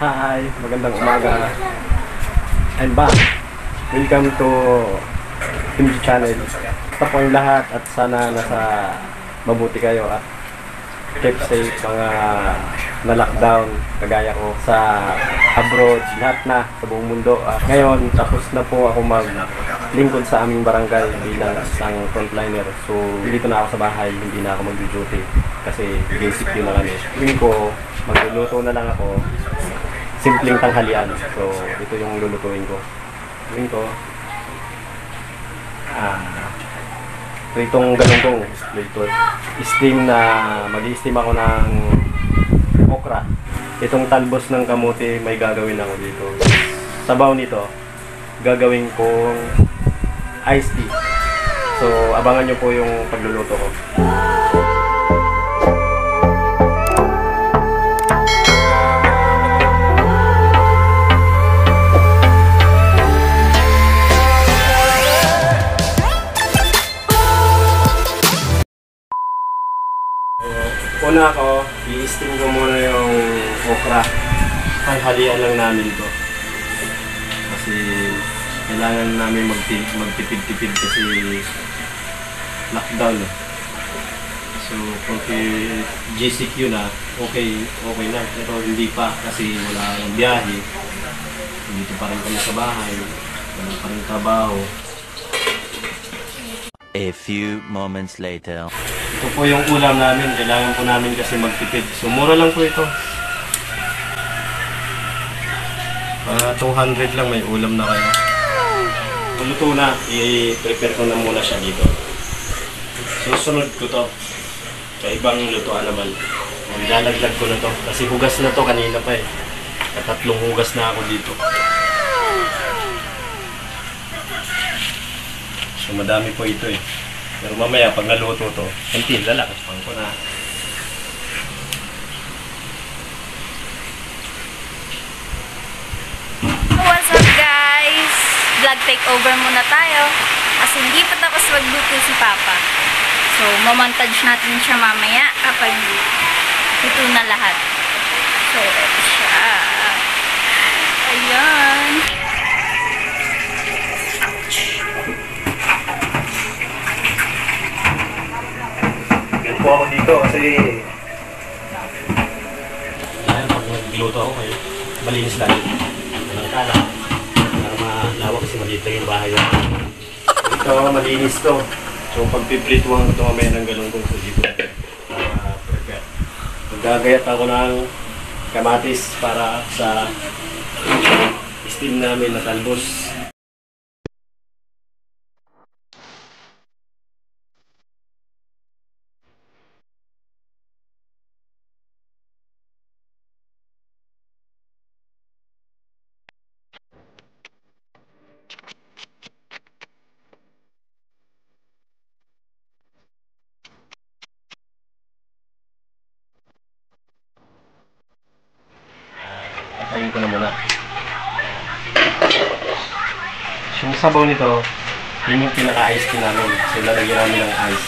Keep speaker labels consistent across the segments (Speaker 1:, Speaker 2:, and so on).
Speaker 1: Hi, magandang umaga. I'm back. Welcome to Kimchi Channel. Basta po yung lahat at sana nasa mabuti kayo at keep safe mga na-lockdown kagaya ko sa abroad, lahat na sa buong mundo. Ngayon, tapos na po ako maglingkod sa aming barangay bilang isang frontliner. So, dito na ako sa bahay, hindi na ako mag-duty kasi basic yun na kami. Tingin ko, magluluto na lang ako. Simpleng tanghalian. So, ito yung lulutuin ko. Tingin ko, itong galunggong dito. Steam na, mag-steam ako ng okra. Itong talbos ng kamote, may gagawin ako dito. Sabaw nito, gagawin kong iced tea. So, abangan nyo po yung pagluluto ko. Una ako, i-steam ko muna yung okra. Halian lang namin ito. Kasi kailangan namin magtipid-tipid kasi lockdown. So, kung GCQ na, okay na. Pero hindi pa kasi wala ng biyahe. Dito pa rin kami sa bahay. Wala pa rin trabaho.
Speaker 2: A few moments later.
Speaker 1: Ito po yung ulam namin. Kailangan po namin kasi magtipid. So, mura lang po ito. 200 lang may ulam na kayo. Luto na. I-prepare ko na muna siya dito. Susunod ko to. Sa ibang lutuan naman. Ilalaglag ko na to. Kasi hugas na to kanina pa eh. Katatlong hugas na ako dito. So, madami po ito eh. Pero mamaya, pag naluto to, until lalakas pang ko na.
Speaker 3: What's up guys? Vlog takeover muna tayo. Kasi hindi pa tapos magluto si Papa. So, mamontage natin siya mamaya kapag ito na lahat. So, ito siya. Ayan.
Speaker 1: Po ako dito kasi ayan, pag nagluto ako kayo malinis lang ng kala para malawak kasi maliit lang yung bahay ito malinis to. So pagpiprituhan ko ito mamaya ng galunggong so dito prepare. Magagayat ako ng kamatis para sa steam namin na talbos. Atayin ko na muna. Yung sabaw nito, yun yung pinaka-ice tea namin. So, lalagyan namin ng ice.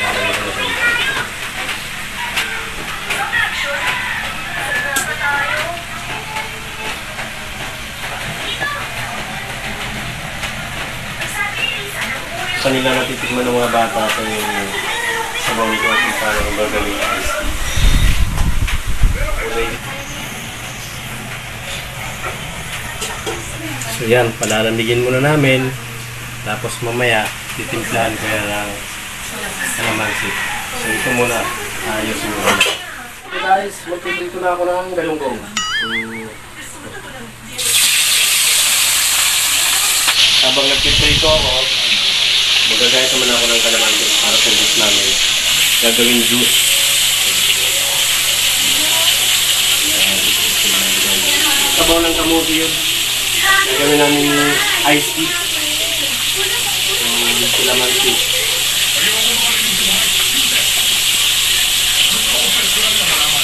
Speaker 1: Lalagyan ko na siya dito. Kanila natitikman ng mga bata ito yung sabaw nito at yung parang gagawin ng ice tea. Okay. So yan, palalamigin muna namin. Tapos mamaya, titimplahan ko yan ng kalamansi. So ito muna, ayos muna. Okay guys, magpiprito na ako ng galunggong. Habang nagpiprito ako, magagayat naman ako ng kalamansi para sa juice namin. Gagawin juice. Sabaw ng kamote yun. Gagawin namin iced tea. Kalamansi.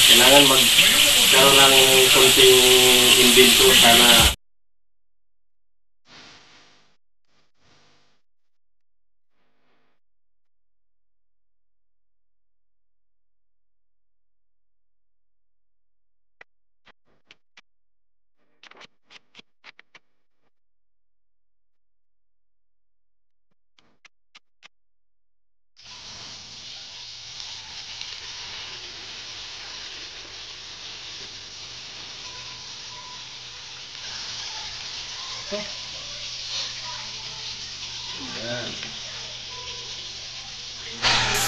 Speaker 1: Kailangan magkaroon ng konting invento sana. Yan.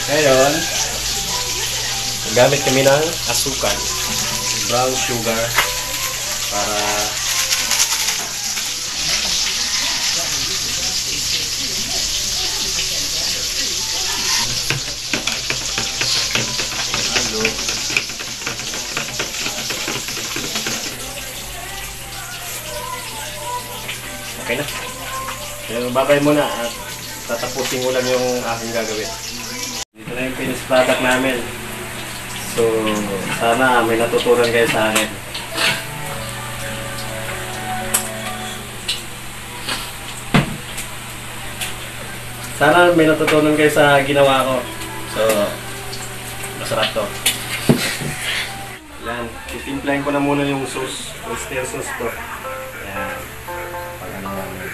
Speaker 1: Ngayon, gamit kami ng asukal, brown sugar, para halo. Okay na. So, babay muna at tatapusin ko lang yung aking gagawin. Dito na yung finished product namin. So, sana may natutunan kayo sa akin. Sana may natutunan kayo sa ginawa ko. So, masarap to. Yan, titimplahin ko na muna yung sauce, oyster sauce to. Yan. Pag-ano namin.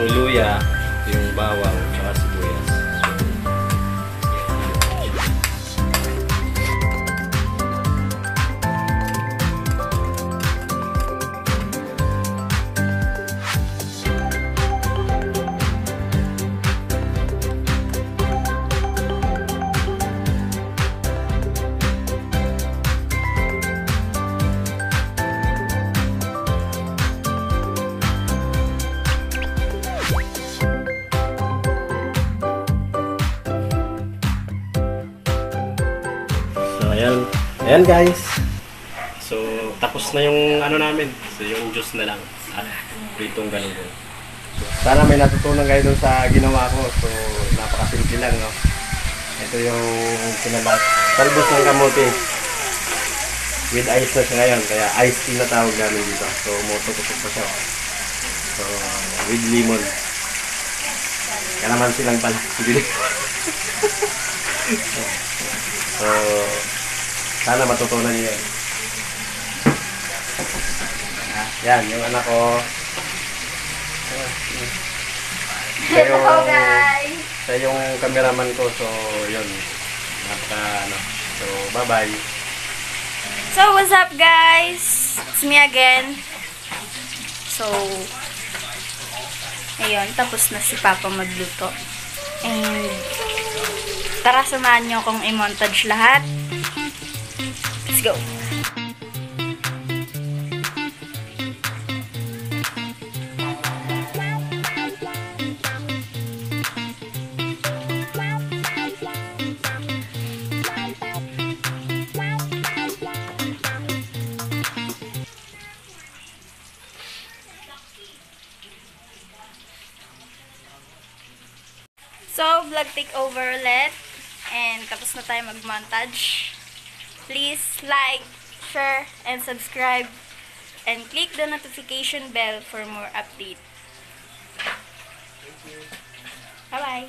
Speaker 1: Yung luya, yung bawang, tsaka sibuyas. Ayan. Ayan guys. So, tapos na yung ano namin. So, yung juice na lang. At pritong galunggong. So, sana may natutunan kayo dun sa ginawa ko. So, napakasimple lang, no? Ito yung pinabas. Talbos ng kamote. With ice na siya ngayon. Kaya iced tea na tawag namin dito. So, moto-tutok pa siya. So, with lemon. Kalamansi lang pala. So, sana matutunan niyo yan. Yan, yung anak ko.
Speaker 3: Hello guys!
Speaker 1: Siya yung cameraman ko. So, yun. So, bye-bye.
Speaker 3: So, what's up guys? It's me again. So, ayun, tapos na si Papa magluto. And, tara samahan nyo akong i-montage lahat. Let's go! So, vlog takeover ulit. And tapos na tayo mag-montage. Please like, share, and subscribe. And click the notification bell for more updates. Bye-bye!